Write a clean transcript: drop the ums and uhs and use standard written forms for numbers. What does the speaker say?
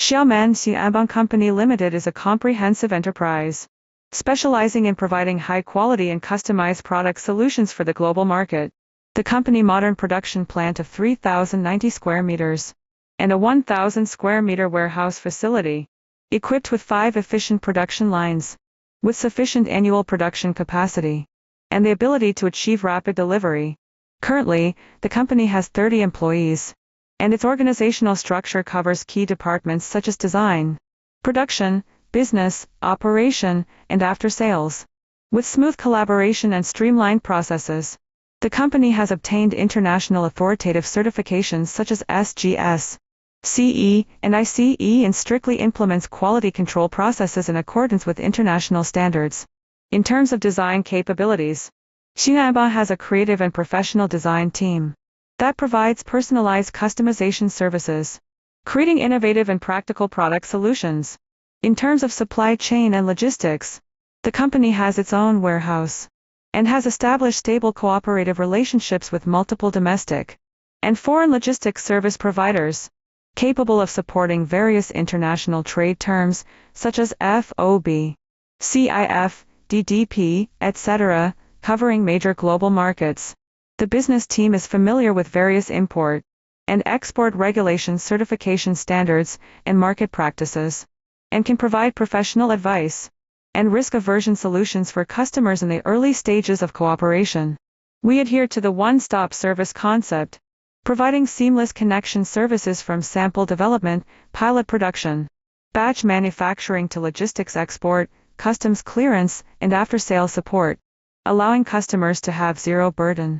Xiaoman Xiaobang Company Limited is a comprehensive enterprise, specializing in providing high-quality and customized product solutions for the global market. The company modern production plant of 3,090 square meters and a 1,000 square meter warehouse facility, equipped with 5 efficient production lines, with sufficient annual production capacity, and the ability to achieve rapid delivery. Currently, the company has 30 employees, and its organizational structure covers key departments such as design, production, business, operation, and after-sales. With smooth collaboration and streamlined processes, the company has obtained international authoritative certifications such as SGS, CE, and ICE and strictly implements quality control processes in accordance with international standards. In terms of design capabilities, Xiaoban has a creative and professional design team that provides personalized customization services, creating innovative and practical product solutions. In terms of supply chain and logistics, the company has its own warehouse and has established stable cooperative relationships with multiple domestic and foreign logistics service providers, capable of supporting various international trade terms such as FOB, CIF, DDP, etc., covering major global markets. The business team is familiar with various import and export regulation certification standards and market practices, and can provide professional advice and risk aversion solutions for customers in the early stages of cooperation. We adhere to the one-stop service concept, providing seamless connection services from sample development, pilot production, batch manufacturing to logistics export, customs clearance, and after-sales support, allowing customers to have zero burden